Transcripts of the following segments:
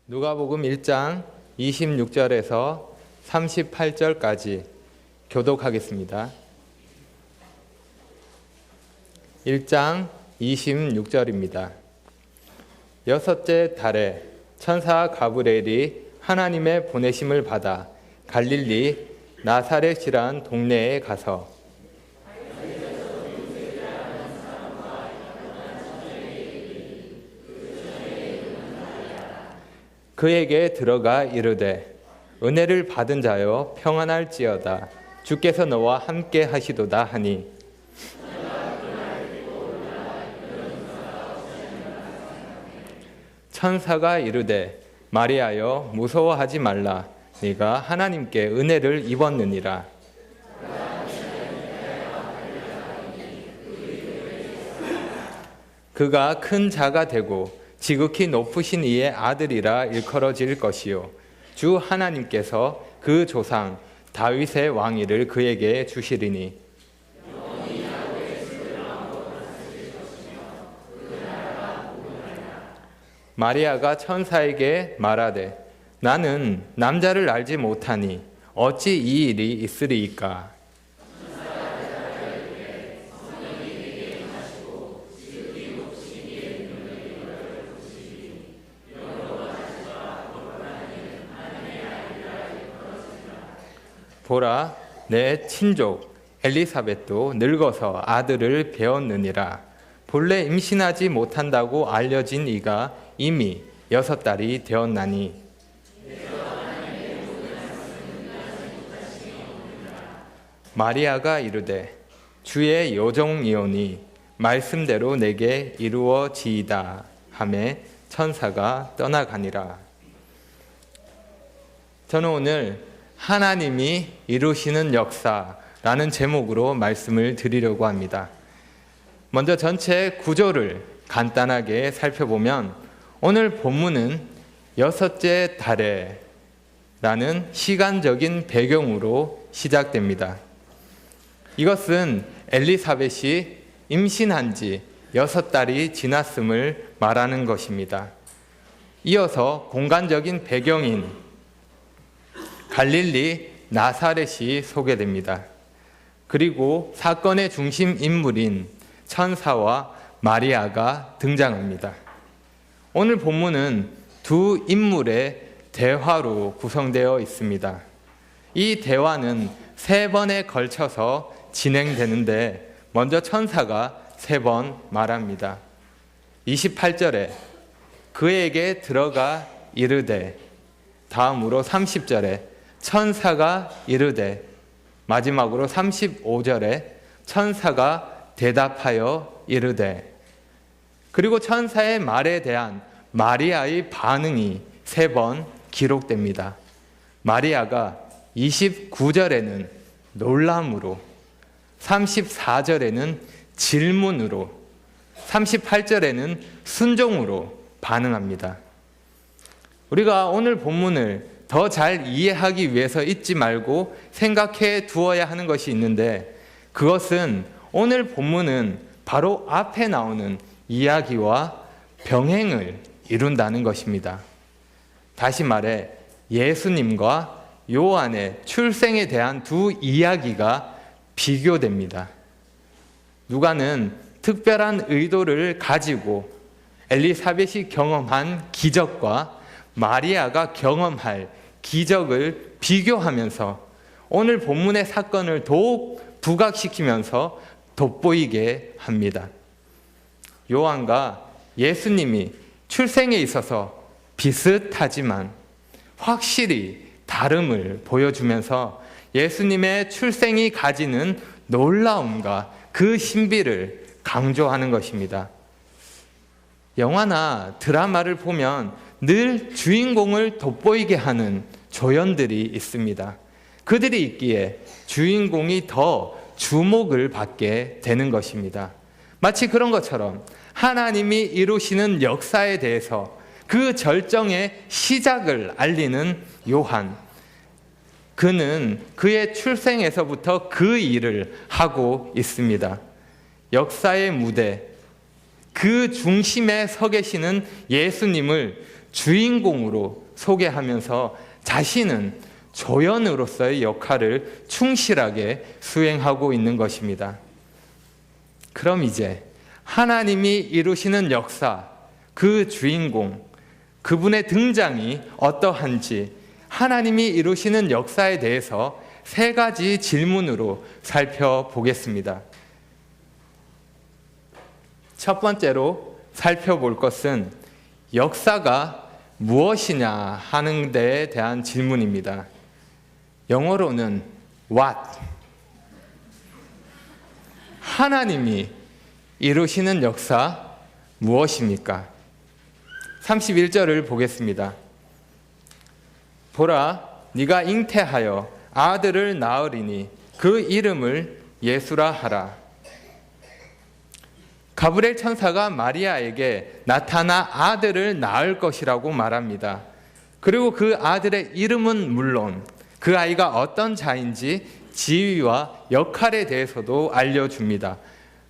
누가복음 1장 26절에서 38절까지 교독하겠습니다. 1장 26절입니다. 여섯째 달에 천사 가브리엘이 하나님의 보내심을 받아 갈릴리 나사렛이란 동네에 가서 그에게 들어가 이르되 은혜를 받은 자여 평안할지어다 주께서 너와 함께 하시도다 하니 천사가 이르되 마리아여 무서워하지 말라 네가 하나님께 은혜를 입었느니라. 그가 큰 자가 되고 지극히 높으신 이의 아들이라 일컬어질 것이요 주 하나님께서 그 조상 다윗의 왕위를 그에게 주시리니 마리아가 천사에게 말하되 나는 남자를 알지 못하니 어찌 이 일이 있으리이까. 보라 내 친족 엘리사벳도 늙어서 아들을 배었느니라. 본래 임신하지 못한다고 알려진 이가 이미 6달이 되었나니 마리아가 이르되 주의 여종이오니 말씀대로 내게 이루어지이다 하매 천사가 떠나가니라. 저는 오늘 하나님이 이루시는 역사라는 제목으로 말씀을 드리려고 합니다. 먼저 전체 구조를 간단하게 살펴보면 오늘 본문은 여섯째 달에 라는 시간적인 배경으로 시작됩니다. 이것은 엘리사벳이 임신한 지 6달이 지났음을 말하는 것입니다. 이어서 공간적인 배경인 갈릴리 나사렛이 소개됩니다. 그리고 사건의 중심 인물인 천사와 마리아가 등장합니다. 오늘 본문은 두 인물의 대화로 구성되어 있습니다. 이 대화는 3번에 걸쳐서 진행되는데 먼저 천사가 3번 말합니다. 28절에 그에게 들어가 이르되, 다음으로 30절에 천사가 이르되, 마지막으로 35절에 천사가 대답하여 이르되, 그리고 천사의 말에 대한 마리아의 반응이 3번 기록됩니다. 마리아가 29절에는 놀람으로, 34절에는 질문으로, 38절에는 순종으로 반응합니다. 우리가 오늘 본문을 더 잘 이해하기 위해서 잊지 말고 생각해 두어야 하는 것이 있는데, 그것은 오늘 본문은 바로 앞에 나오는 이야기와 병행을 이룬다는 것입니다. 다시 말해 예수님과 요한의 출생에 대한 두 이야기가 비교됩니다. 누가는 특별한 의도를 가지고 엘리사벳이 경험한 기적과 마리아가 경험할 기적을 비교하면서 오늘 본문의 사건을 더욱 부각시키면서 돋보이게 합니다. 요한과 예수님이 출생에 있어서 비슷하지만 확실히 다름을 보여주면서 예수님의 출생이 가지는 놀라움과 그 신비를 강조하는 것입니다. 영화나 드라마를 보면 늘 주인공을 돋보이게 하는 조연들이 있습니다. 그들이 있기에 주인공이 더 주목을 받게 되는 것입니다. 마치 그런 것처럼 하나님이 이루시는 역사에 대해서 그 절정의 시작을 알리는 요한, 그는 그의 출생에서부터 그 일을 하고 있습니다. 역사의 무대, 그 중심에 서 계시는 예수님을 주인공으로 소개하면서 자신은 조연으로서의 역할을 충실하게 수행하고 있는 것입니다. 그럼 이제 하나님이 이루시는 역사, 그 주인공, 그분의 등장이 어떠한지 하나님이 이루시는 역사에 대해서 3가지 질문으로 살펴보겠습니다. 첫 번째로 살펴볼 것은 역사가 무엇이냐 하는 데에 대한 질문입니다. 영어로는 what? 하나님이 이루시는 역사 무엇입니까? 31절을 보겠습니다. 보라, 네가 잉태하여 아들을 낳으리니 그 이름을 예수라 하라. 가브리엘 천사가 마리아에게 나타나 아들을 낳을 것이라고 말합니다. 그리고 그 아들의 이름은 물론 그 아이가 어떤 자인지 지위와 역할에 대해서도 알려줍니다.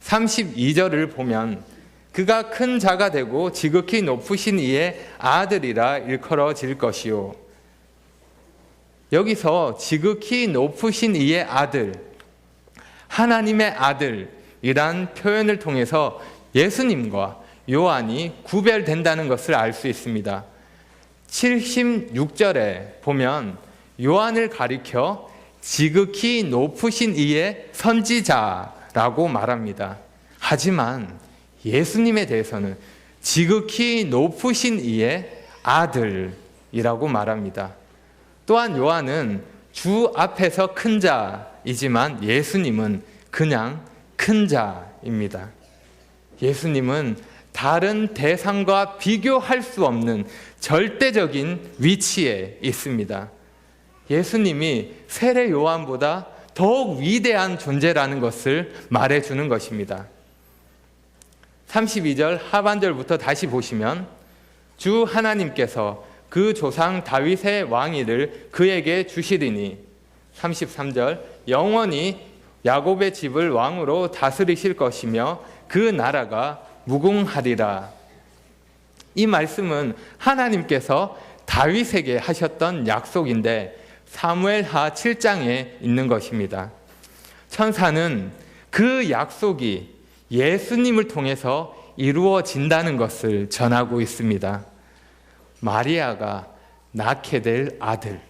32절을 보면 그가 큰 자가 되고 지극히 높으신 이의 아들이라 일컬어질 것이요. 여기서 지극히 높으신 이의 아들, 하나님의 아들이란 표현을 통해서 예수님과 요한이 구별된다는 것을 알 수 있습니다. 76절에 보면 요한을 가리켜 지극히 높으신 이의 선지자라고 말합니다. 하지만 예수님에 대해서는 지극히 높으신 이의 아들이라고 말합니다. 또한 요한은 주 앞에서 큰 자이지만 예수님은 그냥 큰 자입니다. 예수님은 다른 대상과 비교할 수 없는 절대적인 위치에 있습니다. 예수님이 세례 요한보다 더욱 위대한 존재라는 것을 말해주는 것입니다. 32절 하반절부터 다시 보시면 주 하나님께서 그 조상 다윗의 왕위를 그에게 주시리니 33절 영원히 야곱의 집을 왕으로 다스리실 것이며 그 나라가 무궁하리라. 이 말씀은 하나님께서 다윗에게 하셨던 약속인데 사무엘하 7장에 있는 것입니다. 천사는 그 약속이 예수님을 통해서 이루어진다는 것을 전하고 있습니다. 마리아가 낳게 될 아들,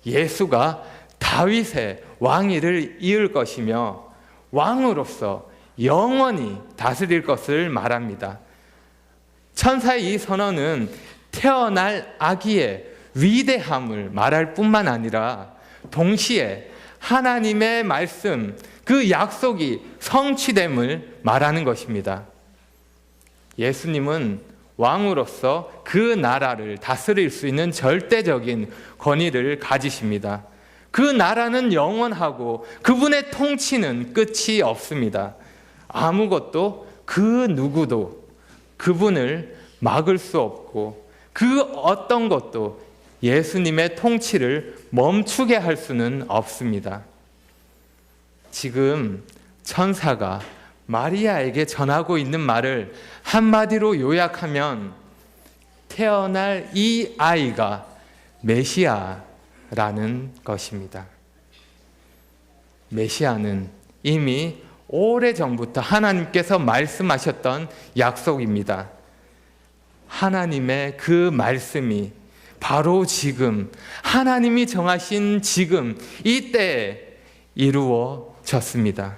예수가 다윗의 왕위를 이을 것이며 왕으로서 영원히 다스릴 것을 말합니다. 천사의 이 선언은 태어날 아기의 위대함을 말할 뿐만 아니라 동시에 하나님의 말씀, 그 약속이 성취됨을 말하는 것입니다. 예수님은 왕으로서 그 나라를 다스릴 수 있는 절대적인 권위를 가지십니다. 그 나라는 영원하고 그분의 통치는 끝이 없습니다. 아무것도 그 누구도 그분을 막을 수 없고 그 어떤 것도 예수님의 통치를 멈추게 할 수는 없습니다. 지금 천사가 마리아에게 전하고 있는 말을 한마디로 요약하면 태어날 이 아이가 메시아라는 것입니다. 메시아는 이미 오래전부터 하나님께서 말씀하셨던 약속입니다. 하나님의 그 말씀이 바로 지금 하나님이 정하신 지금 이때에 이루어졌습니다.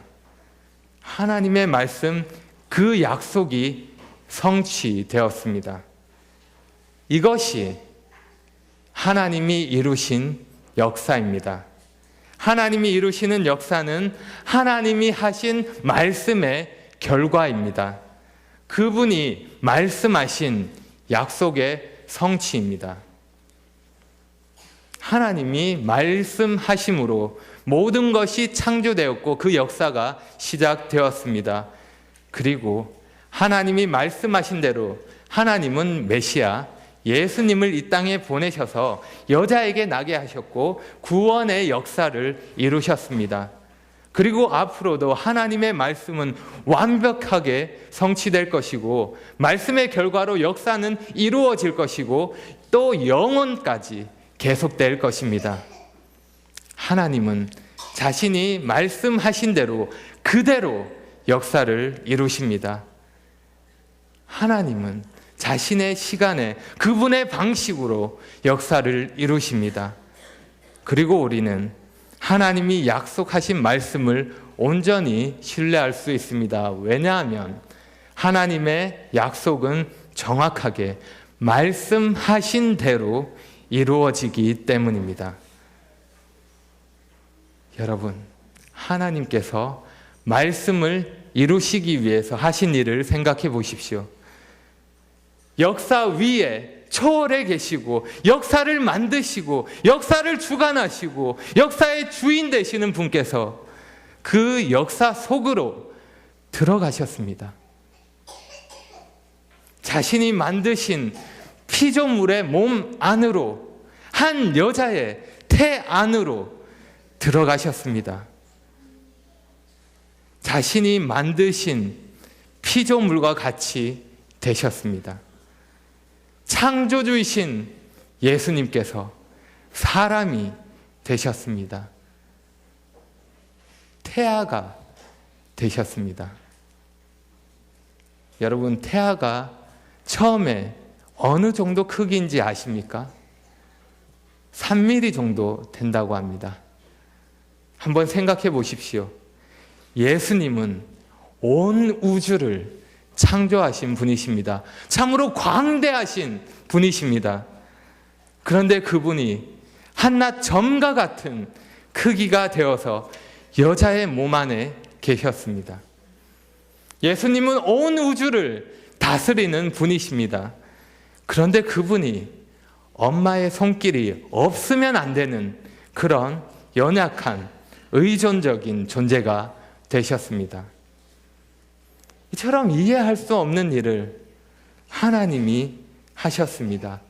하나님의 말씀 그 약속이 성취되었습니다. 이것이 하나님이 이루신 역사입니다. 하나님이 이루시는 역사는 하나님이 하신 말씀의 결과입니다. 그분이 말씀하신 약속의 성취입니다. 하나님이 말씀하심으로 모든 것이 창조되었고 그 역사가 시작되었습니다. 그리고 하나님이 말씀하신 대로 하나님은 메시아 예수님을 이 땅에 보내셔서 여자에게 나게 하셨고 구원의 역사를 이루셨습니다. 그리고 앞으로도 하나님의 말씀은 완벽하게 성취될 것이고 말씀의 결과로 역사는 이루어질 것이고 또 영원까지 계속될 것입니다. 하나님은 자신이 말씀하신 대로 그대로 역사를 이루십니다. 하나님은 자신의 시간에 그분의 방식으로 역사를 이루십니다. 그리고 우리는 하나님이 약속하신 말씀을 온전히 신뢰할 수 있습니다. 왜냐하면 하나님의 약속은 정확하게 말씀하신 대로 이루어지기 때문입니다. 여러분, 하나님께서 말씀을 이루시기 위해서 하신 일을 생각해 보십시오. 역사 위에 초월해 계시고 역사를 만드시고 역사를 주관하시고 역사의 주인 되시는 분께서 그 역사 속으로 들어가셨습니다. 자신이 만드신 피조물의 몸 안으로, 한 여자의 태 안으로 들어가셨습니다. 자신이 만드신 피조물과 같이 되셨습니다. 창조주이신 예수님께서 사람이 되셨습니다. 태아가 되셨습니다. 여러분, 태아가 처음에 어느 정도 크기인지 아십니까? 3mm 정도 된다고 합니다. 한번 생각해 보십시오. 예수님은 온 우주를 창조하신 분이십니다. 참으로 광대하신 분이십니다. 그런데 그분이 한낱 점과 같은 크기가 되어서 여자의 몸 안에 계셨습니다. 예수님은 온 우주를 다스리는 분이십니다. 그런데 그분이 엄마의 손길이 없으면 안 되는 그런 연약한 의존적인 존재가 되셨습니다. 이처럼 이해할 수 없는 일을 하나님이 하셨습니다.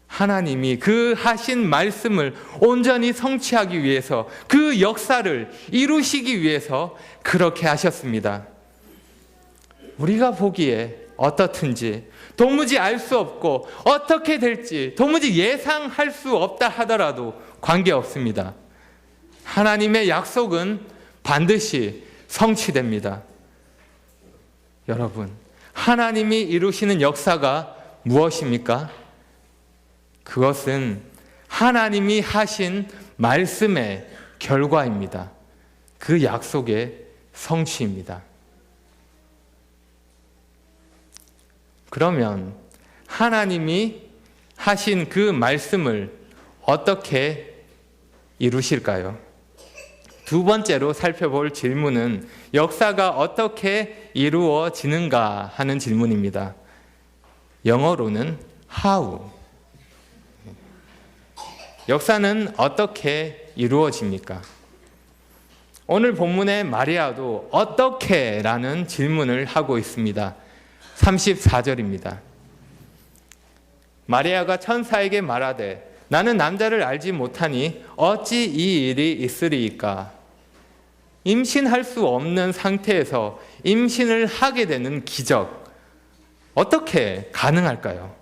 하나님이 그 하신 말씀을 온전히 성취하기 위해서, 그 역사를 이루시기 위해서 그렇게 하셨습니다. 우리가 보기에 어떻든지 도무지 알 수 없고 어떻게 될지 도무지 예상할 수 없다 하더라도 관계없습니다. 하나님의 약속은 반드시 성취됩니다. 여러분, 하나님이 이루시는 역사가 무엇입니까? 그것은 하나님이 하신 말씀의 결과입니다. 그 약속의 성취입니다. 그러면 하나님이 하신 그 말씀을 어떻게 이루실까요? 두 번째로 살펴볼 질문은 역사가 어떻게 이루어지는가 하는 질문입니다. 영어로는 how. 역사는 어떻게 이루어집니까? 오늘 본문의 마리아도 어떻게 라는 질문을 하고 있습니다. 34절입니다. 마리아가 천사에게 말하되 나는 남자를 알지 못하니 어찌 이 일이 있으리이까? 임신할 수 없는 상태에서 임신을 하게 되는 기적, 어떻게 가능할까요?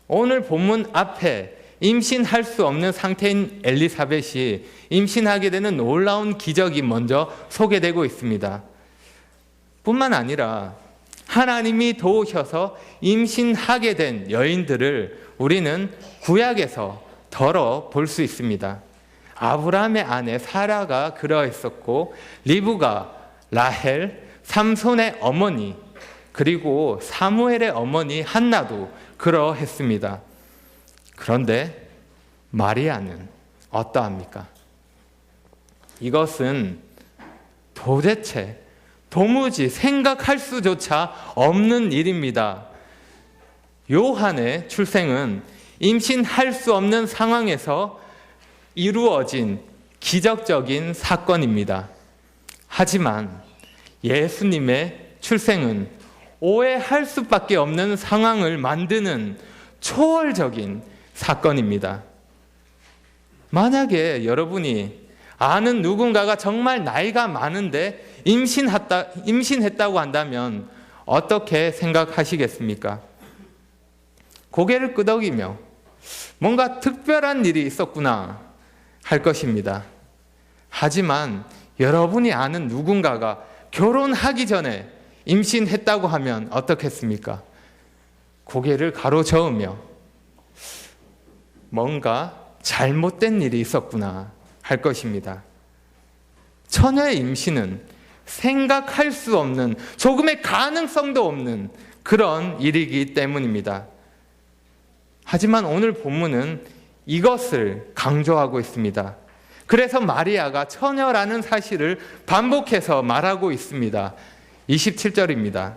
오늘 본문 앞에 임신할 수 없는 상태인 엘리사벳이 임신하게 되는 놀라운 기적이 먼저 소개되고 있습니다. 뿐만 아니라 하나님이 도우셔서 임신하게 된 여인들을 우리는 구약에서 덜어 볼 수 있습니다. 아브라함의 아내 사라가 그러했었고, 리브가, 라헬, 삼손의 어머니, 그리고 사무엘의 어머니 한나도 그러했습니다. 그런데 마리아는 어떠합니까? 이것은 도대체 도무지 생각할 수조차 없는 일입니다. 요한의 출생은 임신할 수 없는 상황에서 이루어진 기적적인 사건입니다. 하지만 예수님의 출생은 오해할 수밖에 없는 상황을 만드는 초월적인 사건입니다. 만약에 여러분이 아는 누군가가 정말 나이가 많은데 임신했다고 한다면 어떻게 생각하시겠습니까? 고개를 끄덕이며 뭔가 특별한 일이 있었구나 할 것입니다. 하지만 여러분이 아는 누군가가 결혼하기 전에 임신했다고 하면 어떻겠습니까? 고개를 가로저으며 뭔가 잘못된 일이 있었구나 할 것입니다. 처녀의 임신은 생각할 수 없는, 조금의 가능성도 없는 그런 일이기 때문입니다. 하지만 오늘 본문은 이것을 강조하고 있습니다. 그래서 마리아가 처녀라는 사실을 반복해서 말하고 있습니다. 27절입니다.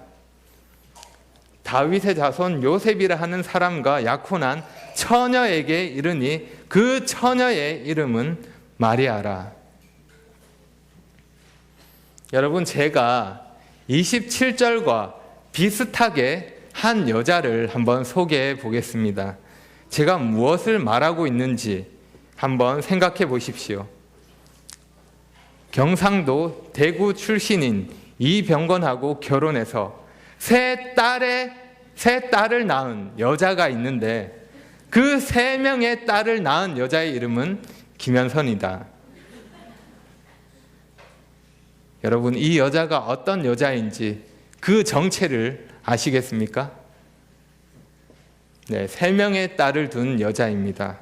다윗의 자손 요셉이라 하는 사람과 약혼한 처녀에게 이르니 그 처녀의 이름은 마리아라. 여러분, 제가 27절과 비슷하게 한 여자를 한번 소개해 보겠습니다. 제가 무엇을 말하고 있는지 한번 생각해 보십시오. 경상도 대구 출신인 이병건하고 결혼해서 세 딸을 낳은 여자가 있는데 그 3명의 딸을 낳은 여자의 이름은 김현선이다. 여러분, 이 여자가 어떤 여자인지 그 정체를 아시겠습니까? 네, 3명의 딸을 둔 여자입니다.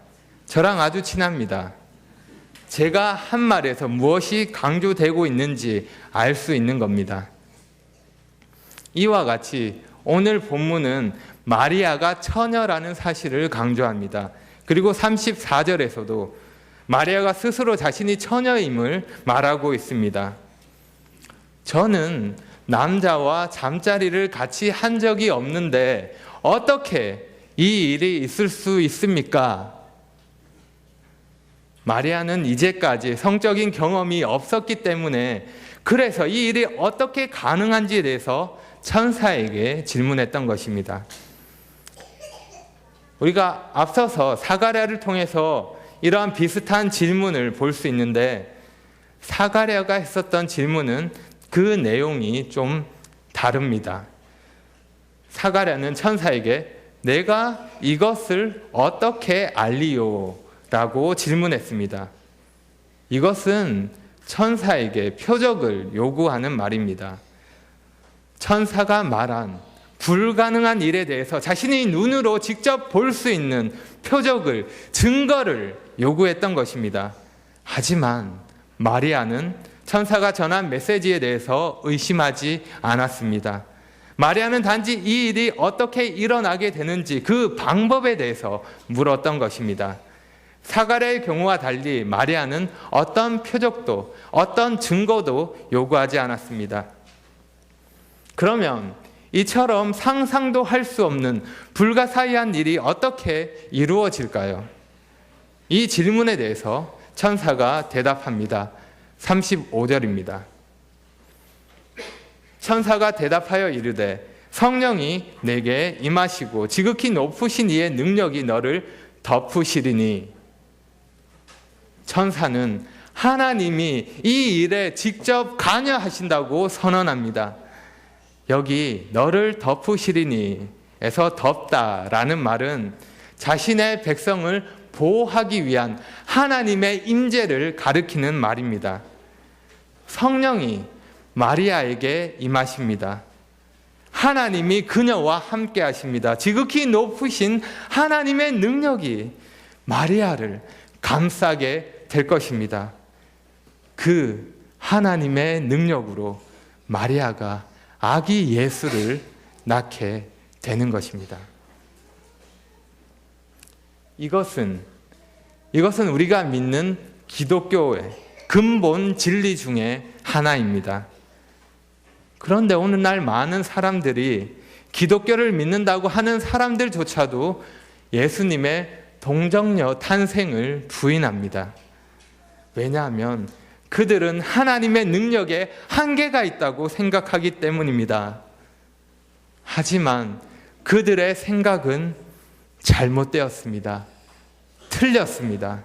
저랑 아주 친합니다. 제가 한 말에서 무엇이 강조되고 있는지 알 수 있는 겁니다. 이와 같이 오늘 본문은 마리아가 처녀라는 사실을 강조합니다. 그리고 34절에서도 마리아가 스스로 자신이 처녀임을 말하고 있습니다. 저는 남자와 잠자리를 같이 한 적이 없는데 어떻게 이 일이 있을 수 있습니까? 마리아는 이제까지 성적인 경험이 없었기 때문에 그래서 이 일이 어떻게 가능한지에 대해서 천사에게 질문했던 것입니다. 우리가 앞서서 사가랴를 통해서 이러한 비슷한 질문을 볼 수 있는데 사가랴가 했었던 질문은 그 내용이 좀 다릅니다. 사가랴는 천사에게 내가 이것을 어떻게 알리요? 라고 질문했습니다. 이것은 천사에게 표적을 요구하는 말입니다. 천사가 말한 불가능한 일에 대해서 자신의 눈으로 직접 볼 수 있는 표적을, 증거를 요구했던 것입니다. 하지만 마리아는 천사가 전한 메시지에 대해서 의심하지 않았습니다. 마리아는 단지 이 일이 어떻게 일어나게 되는지 그 방법에 대해서 물었던 것입니다. 사가랴의 경우와 달리 마리아는 어떤 표적도 어떤 증거도 요구하지 않았습니다. 그러면 이처럼 상상도 할 수 없는 불가사의한 일이 어떻게 이루어질까요? 이 질문에 대해서 천사가 대답합니다. 35절입니다. 천사가 대답하여 이르되 성령이 내게 임하시고 지극히 높으신 이의 능력이 너를 덮으시리니. 천사는 하나님이 이 일에 직접 관여하신다고 선언합니다. 여기 너를 덮으시리니 에서 덮다라는 말은 자신의 백성을 보호하기 위한 하나님의 임재를 가리키는 말입니다. 성령이 마리아에게 임하십니다. 하나님이 그녀와 함께 하십니다. 지극히 높으신 하나님의 능력이 마리아를 감싸게 될 것입니다. 그 하나님의 능력으로 마리아가 아기 예수를 낳게 되는 것입니다. 이것은 우리가 믿는 기독교의 근본 진리 중에 하나입니다. 그런데 오늘날 많은 사람들이 기독교를 믿는다고 하는 사람들조차도 예수님의 동정녀 탄생을 부인합니다. 왜냐하면 그들은 하나님의 능력에 한계가 있다고 생각하기 때문입니다. 하지만 그들의 생각은 잘못되었습니다. 틀렸습니다.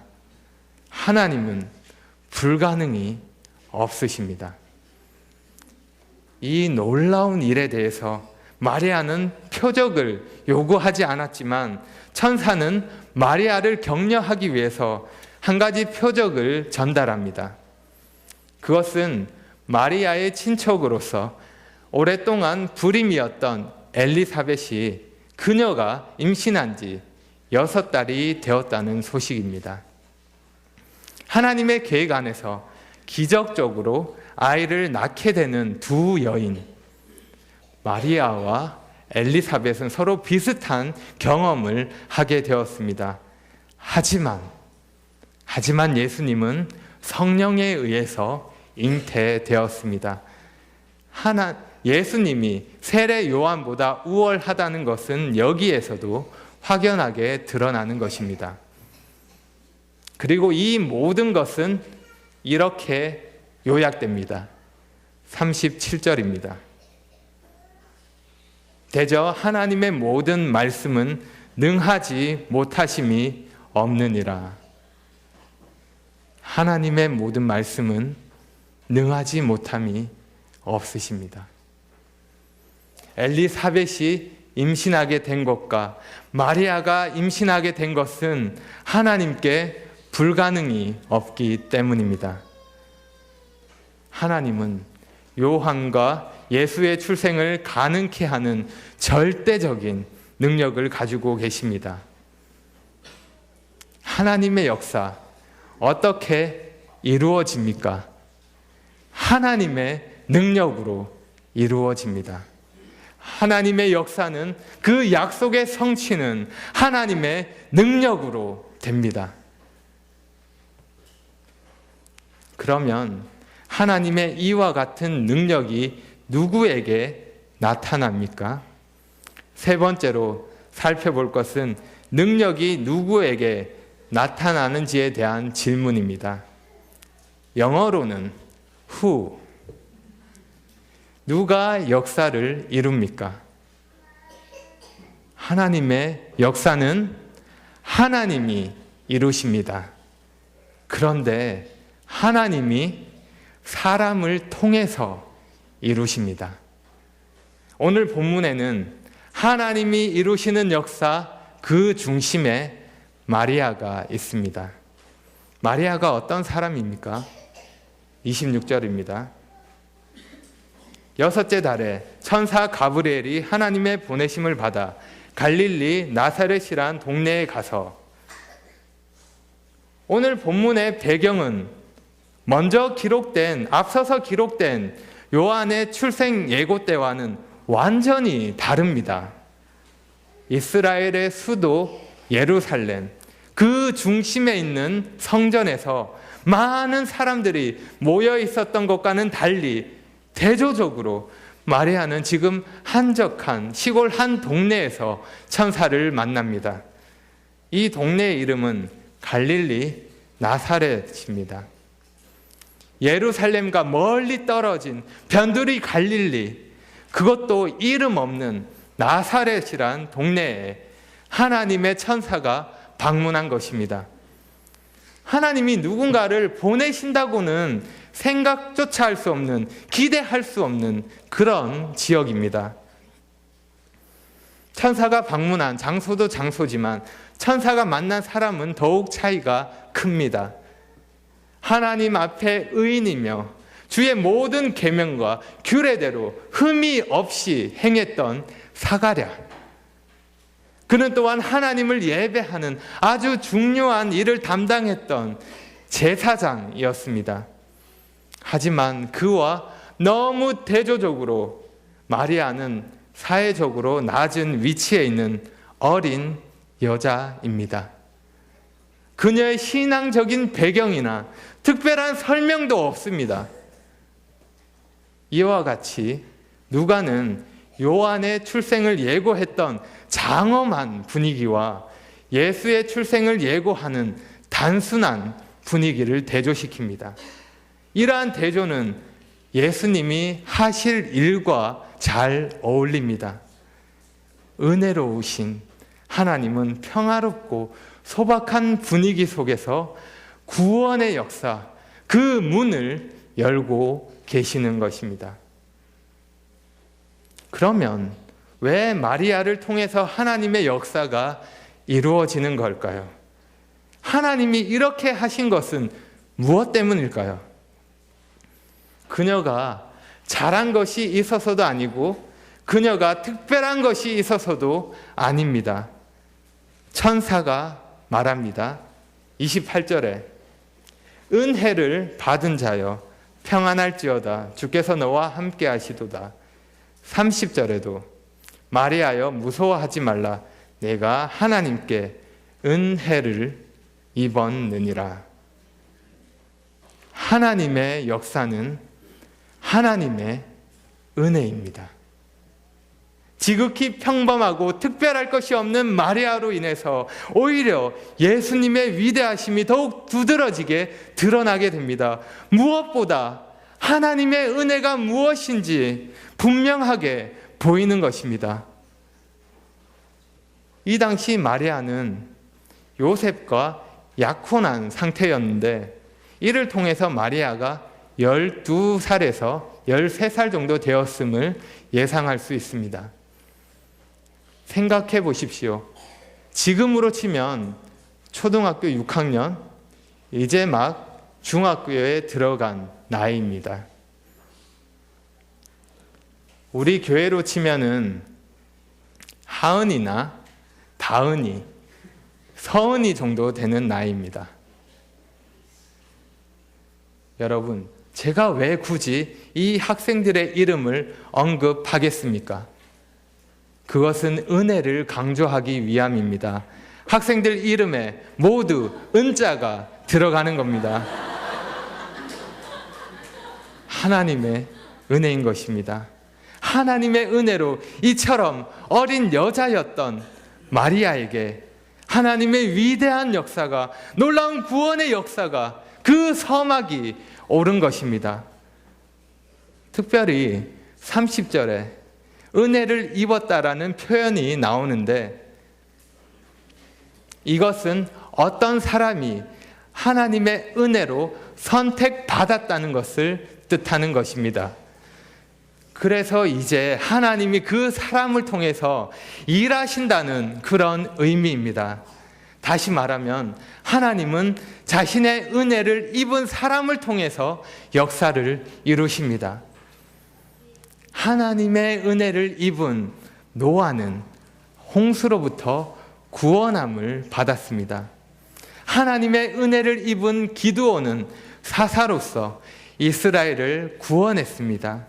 하나님은 불가능이 없으십니다. 이 놀라운 일에 대해서 마리아는 표적을 요구하지 않았지만 천사는 마리아를 격려하기 위해서 한 가지 표적을 전달합니다. 그것은 마리아의 친척으로서 오랫동안 불임이었던 엘리사벳이 그녀가 임신한 지 6달이 되었다는 소식입니다. 하나님의 계획 안에서 기적적으로 아이를 낳게 되는 두 여인, 마리아와 엘리사벳은 서로 비슷한 경험을 하게 되었습니다. 하지만 예수님은 성령에 의해서 잉태되었습니다. 예수님이 세례 요한보다 우월하다는 것은 여기에서도 확연하게 드러나는 것입니다. 그리고 이 모든 것은 이렇게 요약됩니다. 37절입니다. 대저 하나님의 모든 말씀은 능하지 못하심이 없느니라. 하나님의 모든 말씀은 능하지 못함이 없으십니다. 엘리사벳이 임신하게 된 것과 마리아가 임신하게 된 것은 하나님께 불가능이 없기 때문입니다. 하나님은 요한과 예수의 출생을 가능케 하는 절대적인 능력을 가지고 계십니다. 하나님의 역사 어떻게 이루어집니까? 하나님의 능력으로 이루어집니다. 하나님의 역사는, 그 약속의 성취는 하나님의 능력으로 됩니다. 그러면 하나님의 이와 같은 능력이 누구에게 나타납니까? 세 번째로 살펴볼 것은 능력이 누구에게 나타나는지에 대한 질문입니다. 영어로는 who, 누가 역사를 이룹니까? 하나님의 역사는 하나님이 이루십니다. 그런데 하나님이 사람을 통해서 이루십니다. 오늘 본문에는 하나님이 이루시는 역사 그 중심에 마리아가 있습니다. 마리아가 어떤 사람입니까? 26절입니다. 6째 달에 천사 가브리엘이 하나님의 보내심을 받아 갈릴리 나사렛이란 동네에 가서, 오늘 본문의 배경은 앞서서 기록된 요한의 출생 예고 때와는 완전히 다릅니다. 이스라엘의 수도 예루살렘, 그 중심에 있는 성전에서 많은 사람들이 모여 있었던 것과는 달리 대조적으로 마리아는 지금 한적한 시골 한 동네에서 천사를 만납니다. 이 동네의 이름은 갈릴리 나사렛입니다. 예루살렘과 멀리 떨어진 변두리 갈릴리, 그것도 이름 없는 나사렛이란 동네에 하나님의 천사가 방문한 것입니다. 하나님이 누군가를 보내신다고는 생각조차 할 수 없는, 기대할 수 없는 그런 지역입니다. 천사가 방문한 장소도 장소지만 천사가 만난 사람은 더욱 차이가 큽니다. 하나님 앞에 의인이며 주의 모든 계명과 규례대로 흠이 없이 행했던 사가랴, 그는 또한 하나님을 예배하는 아주 중요한 일을 담당했던 제사장이었습니다. 하지만 그와 너무 대조적으로 마리아는 사회적으로 낮은 위치에 있는 어린 여자입니다. 그녀의 신앙적인 배경이나 특별한 설명도 없습니다. 이와 같이 누가는 요한의 출생을 예고했던 장엄한 분위기와 예수의 출생을 예고하는 단순한 분위기를 대조시킵니다. 이러한 대조는 예수님이 하실 일과 잘 어울립니다. 은혜로우신 하나님은 평화롭고 소박한 분위기 속에서 구원의 역사, 그 문을 열고 계시는 것입니다. 그러면 왜 마리아를 통해서 하나님의 역사가 이루어지는 걸까요? 하나님이 이렇게 하신 것은 무엇 때문일까요? 그녀가 잘한 것이 있어서도 아니고 그녀가 특별한 것이 있어서도 아닙니다. 천사가 말합니다. 28절에 은혜를 받은 자여 평안할지어다 주께서 너와 함께 하시도다. 30절에도 마리아여 무서워하지 말라 내가 하나님께 은혜를 입었느니라. 하나님의 역사는 하나님의 은혜입니다. 지극히 평범하고 특별할 것이 없는 마리아로 인해서 오히려 예수님의 위대하심이 더욱 두드러지게 드러나게 됩니다. 무엇보다 하나님의 은혜가 무엇인지 분명하게 보이는 것입니다. 이 당시 마리아는 요셉과 약혼한 상태였는데 이를 통해서 마리아가 12살에서 13살 정도 되었음을 예상할 수 있습니다. 생각해 보십시오. 지금으로 치면 초등학교 6학년, 이제 막 중학교에 들어간 나이입니다. 우리 교회로 치면은 하은이나 다은이, 서은이 정도 되는 나이입니다. 여러분, 제가 왜 굳이 이 학생들의 이름을 언급하겠습니까? 그것은 은혜를 강조하기 위함입니다. 학생들 이름에 모두 은자가 들어가는 겁니다. 하나님의 은혜인 것입니다. 하나님의 은혜로 이처럼 어린 여자였던 마리아에게 하나님의 위대한 역사가, 놀라운 구원의 역사가, 그 서막이 오른 것입니다. 특별히 30절에 은혜를 입었다라는 표현이 나오는데 이것은 어떤 사람이 하나님의 은혜로 선택받았다는 것을 뜻하는 것입니다. 그래서 이제 하나님이 그 사람을 통해서 일하신다는 그런 의미입니다. 다시 말하면 하나님은 자신의 은혜를 입은 사람을 통해서 역사를 이루십니다. 하나님의 은혜를 입은 노아는 홍수로부터 구원함을 받았습니다. 하나님의 은혜를 입은 기드온은 사사로서 이스라엘을 구원했습니다.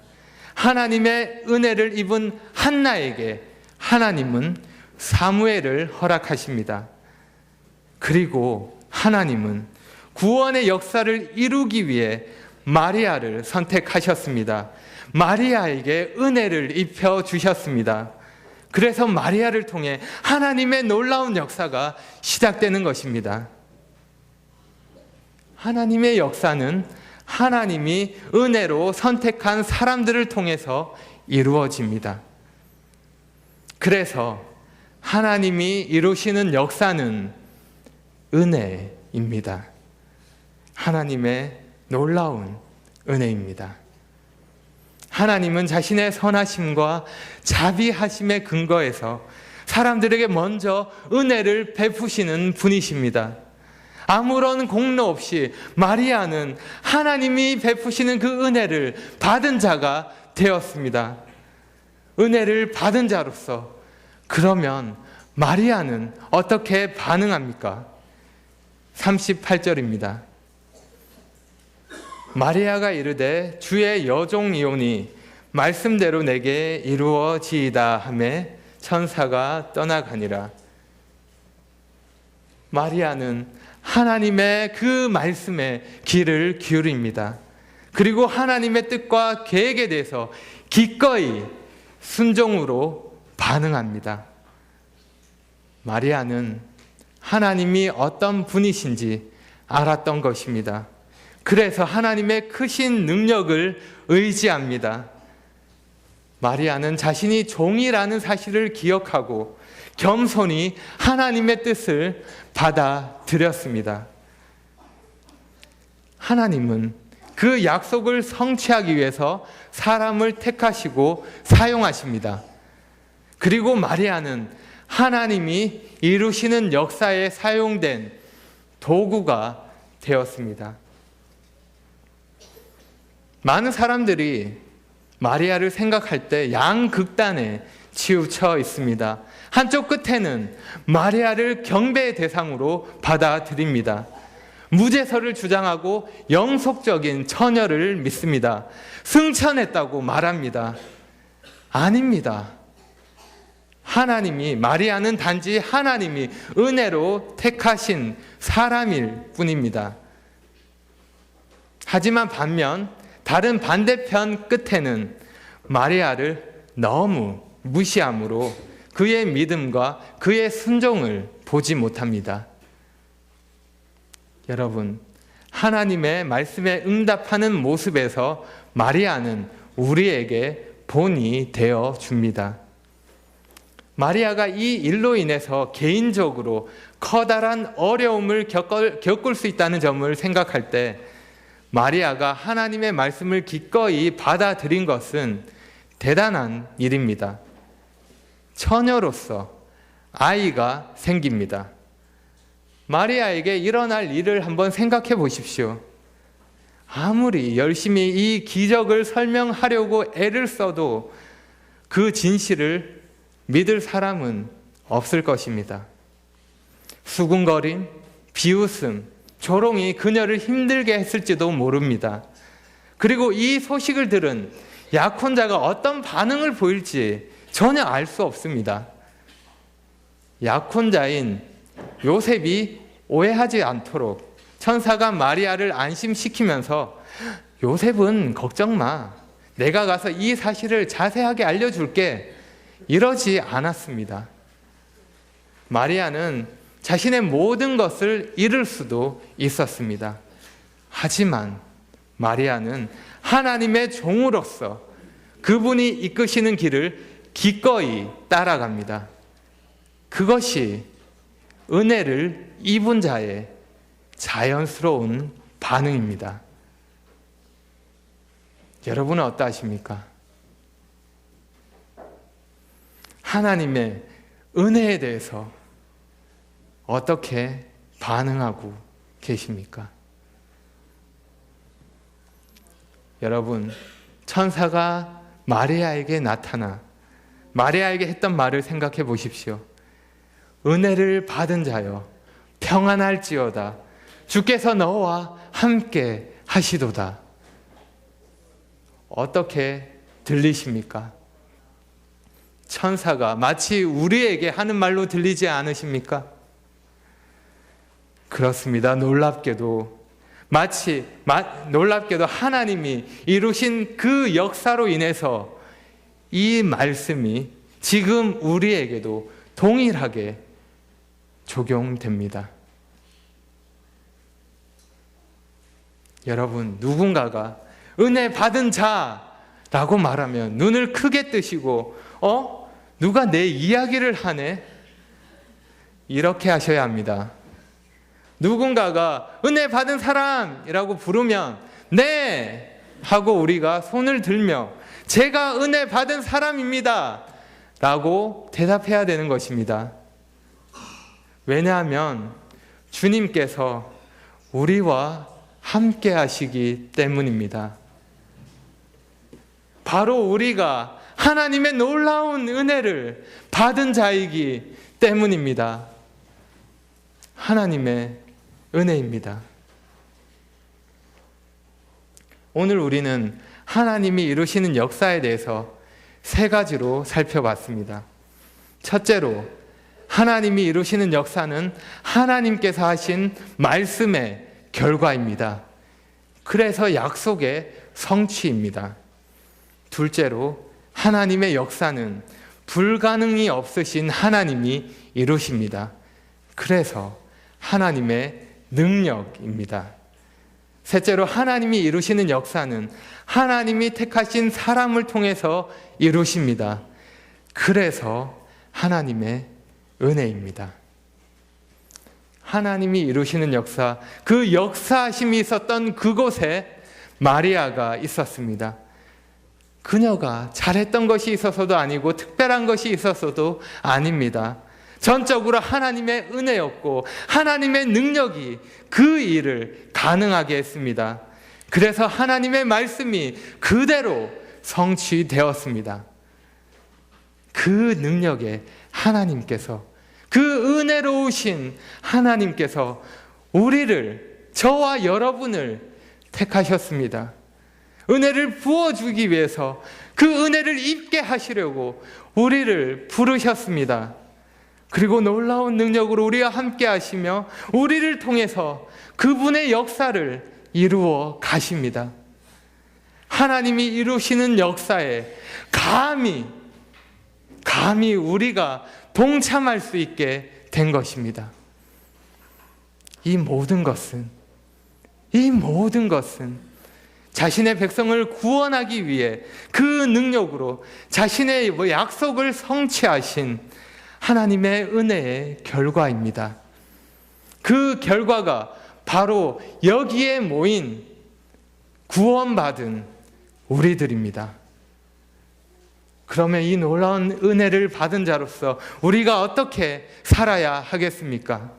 하나님의 은혜를 입은 한나에게 하나님은 사무엘을 허락하십니다. 그리고 하나님은 구원의 역사를 이루기 위해 마리아를 선택하셨습니다. 마리아에게 은혜를 입혀 주셨습니다. 그래서 마리아를 통해 하나님의 놀라운 역사가 시작되는 것입니다. 하나님의 역사는 하나님이 은혜로 선택한 사람들을 통해서 이루어집니다. 그래서 하나님이 이루시는 역사는 은혜입니다. 하나님의 놀라운 은혜입니다. 하나님은 자신의 선하심과 자비하심의 근거에서 사람들에게 먼저 은혜를 베푸시는 분이십니다. 아무런 공로 없이 마리아는 하나님이 베푸시는 그 은혜를 받은 자가 되었습니다. 은혜를 받은 자로서 그러면 마리아는 어떻게 반응합니까? 38절입니다. 마리아가 이르되 주의 여종이오니 말씀대로 내게 이루어지이다 하매 천사가 떠나가니라. 마리아는 하나님의 그 말씀에 귀를 기울입니다. 그리고 하나님의 뜻과 계획에 대해서 기꺼이 순종으로 반응합니다. 마리아는 하나님이 어떤 분이신지 알았던 것입니다. 그래서 하나님의 크신 능력을 의지합니다. 마리아는 자신이 종이라는 사실을 기억하고 겸손히 하나님의 뜻을 받아들였습니다. 하나님은 그 약속을 성취하기 위해서 사람을 택하시고 사용하십니다. 그리고 마리아는 하나님이 이루시는 역사에 사용된 도구가 되었습니다. 많은 사람들이 마리아를 생각할 때 양극단에 치우쳐 있습니다. 한쪽 끝에는 마리아를 경배의 대상으로 받아들입니다. 무죄설을 주장하고 영속적인 처녀를 믿습니다. 승천했다고 말합니다. 아닙니다. 마리아는 단지 하나님이 은혜로 택하신 사람일 뿐입니다. 하지만 반면 다른 반대편 끝에는 마리아를 너무 무시함으로 그의 믿음과 그의 순종을 보지 못합니다. 여러분, 하나님의 말씀에 응답하는 모습에서 마리아는 우리에게 본이 되어 줍니다. 마리아가 이 일로 인해서 개인적으로 커다란 어려움을 겪을 수 있다는 점을 생각할 때 마리아가 하나님의 말씀을 기꺼이 받아들인 것은 대단한 일입니다. 처녀로서 아이가 생깁니다. 마리아에게 일어날 일을 한번 생각해 보십시오. 아무리 열심히 이 기적을 설명하려고 애를 써도 그 진실을 믿을 사람은 없을 것입니다. 수군거림, 비웃음, 조롱이 그녀를 힘들게 했을지도 모릅니다. 그리고 이 소식을 들은 약혼자가 어떤 반응을 보일지 전혀 알 수 없습니다. 약혼자인 요셉이 오해하지 않도록 천사가 마리아를 안심시키면서 요셉은 걱정 마, 내가 가서 이 사실을 자세하게 알려줄게, 이러지 않았습니다. 마리아는 자신의 모든 것을 잃을 수도 있었습니다. 하지만 마리아는 하나님의 종으로서 그분이 이끄시는 길을 기꺼이 따라갑니다. 그것이 은혜를 입은 자의 자연스러운 반응입니다. 여러분은 어떠하십니까? 하나님의 은혜에 대해서 어떻게 반응하고 계십니까? 여러분, 천사가 마리아에게 나타나 마리아에게 했던 말을 생각해 보십시오. 은혜를 받은 자여 평안할지어다, 주께서 너와 함께 하시도다. 어떻게 들리십니까? 천사가 마치 우리에게 하는 말로 들리지 않으십니까? 그렇습니다. 놀랍게도 하나님이 이루신 그 역사로 인해서 이 말씀이 지금 우리에게도 동일하게 적용됩니다. 여러분, 누군가가 은혜 받은 자라고 말하면 눈을 크게 뜨시고 누가 내 이야기를 하네? 이렇게 하셔야 합니다. 누군가가 은혜 받은 사람이라고 부르면 네! 하고 우리가 손을 들며 제가 은혜 받은 사람입니다 라고 대답해야 되는 것입니다. 왜냐하면 주님께서 우리와 함께 하시기 때문입니다. 바로 우리가 하나님의 놀라운 은혜를 받은 자이기 때문입니다. 하나님의 은혜입니다. 오늘 우리는 하나님이 이루시는 역사에 대해서 세 가지로 살펴봤습니다. 첫째로, 하나님이 이루시는 역사는 하나님께서 하신 말씀의 결과입니다. 그래서 약속의 성취입니다. 둘째로, 하나님의 역사는 불가능이 없으신 하나님이 이루십니다. 그래서 하나님의 능력입니다. 셋째로, 하나님이 이루시는 역사는 하나님이 택하신 사람을 통해서 이루십니다. 그래서 하나님의 은혜입니다. 하나님이 이루시는 역사, 그 역사하심이 있었던 그곳에 마리아가 있었습니다. 그녀가 잘했던 것이 있어서도 아니고 특별한 것이 있어서도 아닙니다. 전적으로 하나님의 은혜였고 하나님의 능력이 그 일을 가능하게 했습니다. 그래서 하나님의 말씀이 그대로 성취되었습니다. 그 능력에 하나님께서, 그 은혜로우신 하나님께서 우리를, 저와 여러분을 택하셨습니다. 은혜를 부어주기 위해서, 그 은혜를 입게 하시려고 우리를 부르셨습니다. 그리고 놀라운 능력으로 우리와 함께 하시며 우리를 통해서 그분의 역사를 이루어 가십니다. 하나님이 이루시는 역사에 감히 우리가 동참할 수 있게 된 것입니다. 이 모든 것은 자신의 백성을 구원하기 위해 그 능력으로 자신의 약속을 성취하신 하나님의 은혜의 결과입니다. 그 결과가 바로 여기에 모인 구원받은 우리들입니다. 그러면 이 놀라운 은혜를 받은 자로서 우리가 어떻게 살아야 하겠습니까?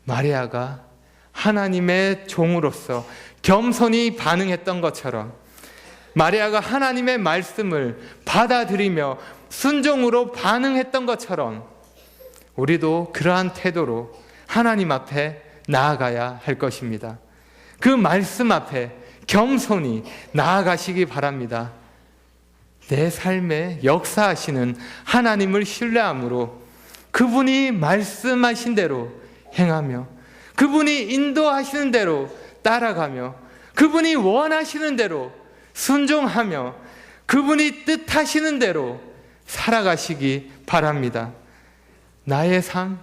마리아가 하나님의 종으로서 겸손히 반응했던 것처럼, 마리아가 하나님의 말씀을 받아들이며 순종으로 반응했던 것처럼 우리도 그러한 태도로 하나님 앞에 나아가야 할 것입니다. 그 말씀 앞에 겸손히 나아가시기 바랍니다. 내 삶에 역사하시는 하나님을 신뢰함으로 그분이 말씀하신 대로 행하며, 그분이 인도하시는 대로 따라가며, 그분이 원하시는 대로 순종하며, 그분이 뜻하시는 대로 살아가시기 바랍니다. 나의 삶,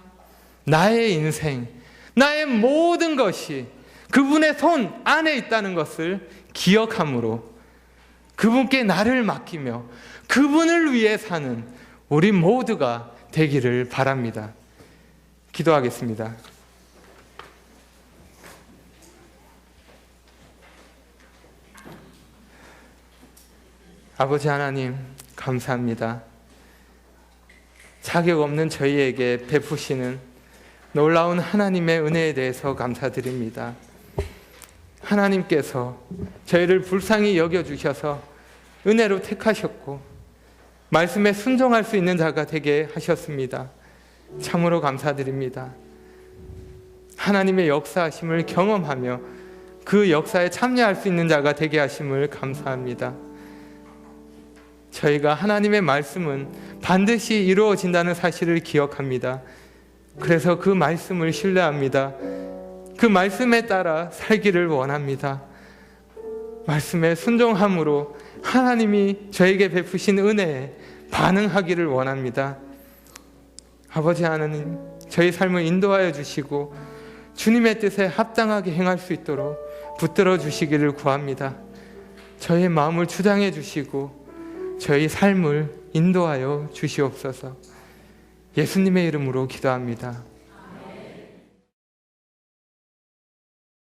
나의 인생, 나의 모든 것이 그분의 손 안에 있다는 것을 기억함으로 그분께 나를 맡기며 그분을 위해 사는 우리 모두가 되기를 바랍니다. 기도하겠습니다. 아버지 하나님, 감사합니다. 자격 없는 저희에게 베푸시는 놀라운 하나님의 은혜에 대해서 감사드립니다. 하나님께서 저희를 불쌍히 여겨주셔서 은혜로 택하셨고 말씀에 순종할 수 있는 자가 되게 하셨습니다. 참으로 감사드립니다. 하나님의 역사하심을 경험하며 그 역사에 참여할 수 있는 자가 되게 하심을 감사합니다. 저희가 하나님의 말씀은 반드시 이루어진다는 사실을 기억합니다. 그래서 그 말씀을 신뢰합니다. 그 말씀에 따라 살기를 원합니다. 말씀에 순종함으로 하나님이 저에게 베푸신 은혜에 반응하기를 원합니다. 아버지 하나님, 저희 삶을 인도하여 주시고 주님의 뜻에 합당하게 행할 수 있도록 붙들어 주시기를 구합니다. 저희 마음을 주장해 주시고 저희 삶을 인도하여 주시옵소서. 예수님의 이름으로 기도합니다.